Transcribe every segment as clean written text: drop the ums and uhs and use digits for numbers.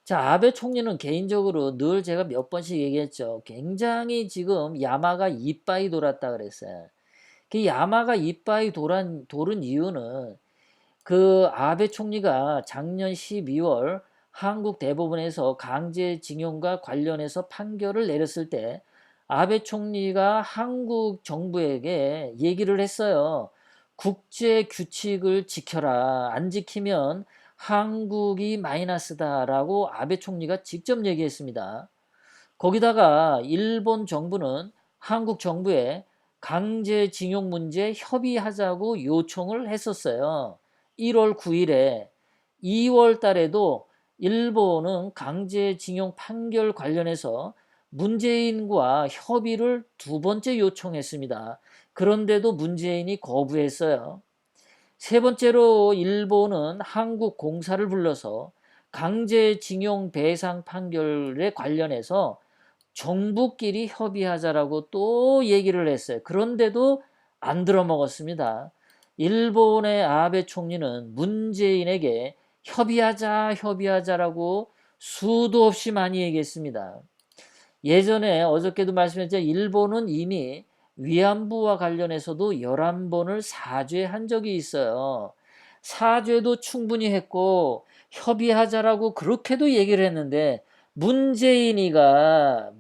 자, 아베 총리는 개인적으로 늘 제가 몇 번씩 얘기했죠. 굉장히 지금 야마가 이빠이 돌았다 그랬어요. 그 야마가 이빠이 돌은 이유는 그 아베 총리가 작년 12월 한국 대법원에서 강제징용과 관련해서 판결을 내렸을 때 아베 총리가 한국 정부에게 얘기를 했어요. 국제 규칙을 지켜라. 안 지키면 한국이 마이너스다라고 아베 총리가 직접 얘기했습니다. 거기다가 일본 정부는 한국 정부에 강제징용 문제 협의하자고 요청을 했었어요. 1월 9일에 2월 달에도 일본은 강제징용 판결 관련해서 문재인과 협의를 두 번째 요청했습니다. 그런데도 문재인이 거부했어요. 세 번째로 일본은 한국 공사를 불러서 강제징용 배상 판결에 관련해서 정부끼리 협의하자라고 또 얘기를 했어요. 그런데도 안 들어먹었습니다. 일본의 아베 총리는 문재인에게 협의하자라고 수도 없이 많이 얘기했습니다. 예전에 어저께도 말씀했지만 일본은 이미 위안부와 관련해서도 11번을 사죄한 적이 있어요. 사죄도 충분히 했고 협의하자라고 그렇게도 얘기를 했는데 문재인이가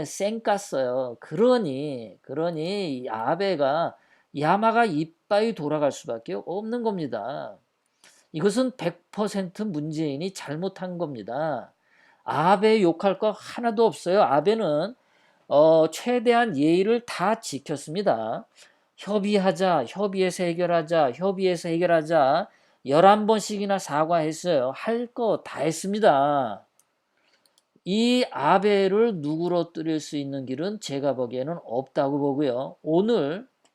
쌩 깠어요. 그러니 아베가 야마가 이빠이 돌아갈 수밖에 없는 겁니다. 이것은 100% 문재인이 잘못한 겁니다. 아베 욕할 거 하나도 없어요. 아베는 최대한 예의를 다 지켰습니다. 협의해서 해결하자. 11번씩이나 사과했어요. 할 거 다 했습니다. 이 아베를 누그러뜨릴 수 있는 길은 제가 보기에는 없다고 보고요.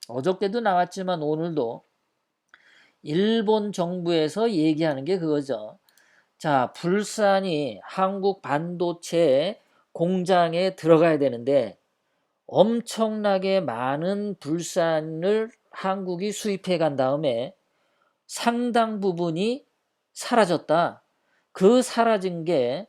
어저께도 나왔지만 오늘도 일본 정부에서 얘기하는 게 그거죠. 자, 불산이 한국 반도체 공장에 들어가야 되는데 엄청나게 많은 불산을 한국이 수입해 간 다음에 상당 부분이 사라졌다. 그 사라진 게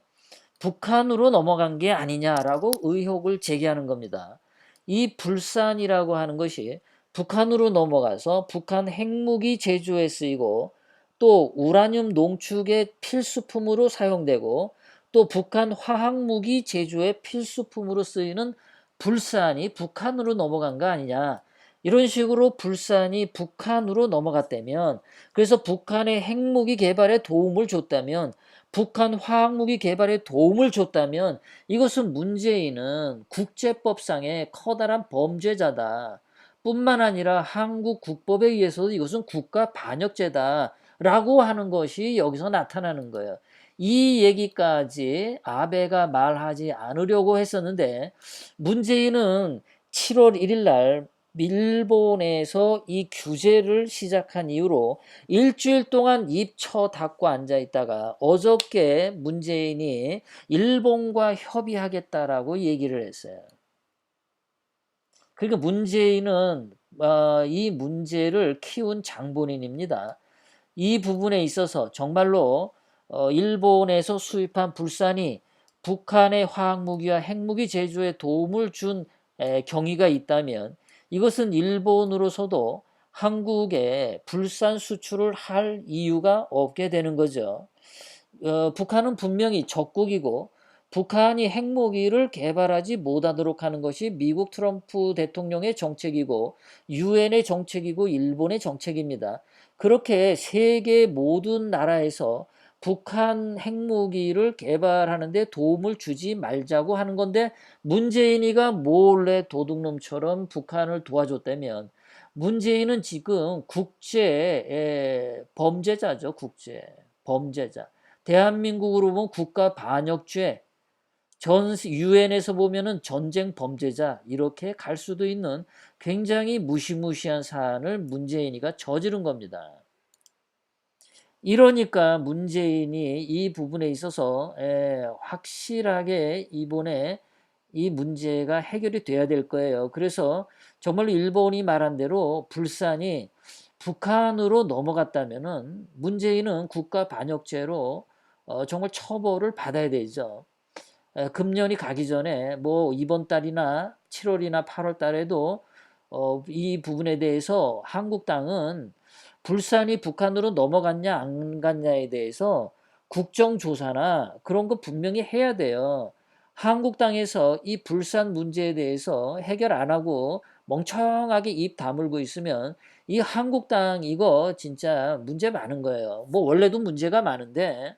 북한으로 넘어간 게 아니냐라고 의혹을 제기하는 겁니다. 이 불산이라고 하는 것이 북한으로 넘어가서 북한 핵무기 제조에 쓰이고 또 우라늄 농축의 필수품으로 사용되고 또 북한 화학무기 제조의 필수품으로 쓰이는 불산이 북한으로 넘어간 거 아니냐. 이런 식으로 불산이 북한으로 넘어갔다면, 그래서 북한의 핵무기 개발에 도움을 줬다면, 북한 화학무기 개발에 도움을 줬다면 이것은 문재인은 국제법상의 커다란 범죄자다. 뿐만 아니라 한국 국법에 의해서도 이것은 국가 반역죄다. 라고 하는 것이 여기서 나타나는 거예요. 이 얘기까지 아베가 말하지 않으려고 했었는데 문재인은 7월 1일 날 일본에서 이 규제를 시작한 이후로 일주일 동안 입 처 닫고 앉아 있다가 어저께 문재인이 일본과 협의하겠다라고 얘기를 했어요. 그러니까 문재인은 이 문제를 키운 장본인입니다. 이 부분에 있어서 정말로 일본에서 수입한 불산이 북한의 화학무기와 핵무기 제조에 도움을 준 경위가 있다면 이것은 일본으로서도 한국에 불산 수출을 할 이유가 없게 되는 거죠. 북한은 분명히 적국이고 북한이 핵무기를 개발하지 못하도록 하는 것이 미국 트럼프 대통령의 정책이고 유엔의 정책이고 일본의 정책입니다. 그렇게 세계 모든 나라에서 북한 핵무기를 개발하는데 도움을 주지 말자고 하는 건데 문재인이가 몰래 도둑놈처럼 북한을 도와줬다면 문재인은 지금 국제 범죄자죠. 국제 범죄자. 대한민국으로 보면 국가 반역죄, 전 유엔에서 보면은 전쟁 범죄자 이렇게 갈 수도 있는 굉장히 무시무시한 사안을 문재인이가 저지른 겁니다. 이러니까 문재인이 이 부분에 있어서 확실하게 이번에 이 문제가 해결이 돼야 될 거예요. 그래서 정말로 일본이 말한 대로 불산이 북한으로 넘어갔다면은 문재인은 국가 반역죄로 정말 처벌을 받아야 되죠. 금년이 가기 전에 뭐 이번 달이나 7월이나 8월 달에도 이 부분에 대해서 한국당은 불산이 북한으로 넘어갔냐 안 갔냐에 대해서 국정조사나 그런 거 분명히 해야 돼요. 한국당에서 이 불산 문제에 대해서 해결 안 하고 멍청하게 입 다물고 있으면 이 한국당 이거 진짜 문제 많은 거예요. 뭐 원래도 문제가 많은데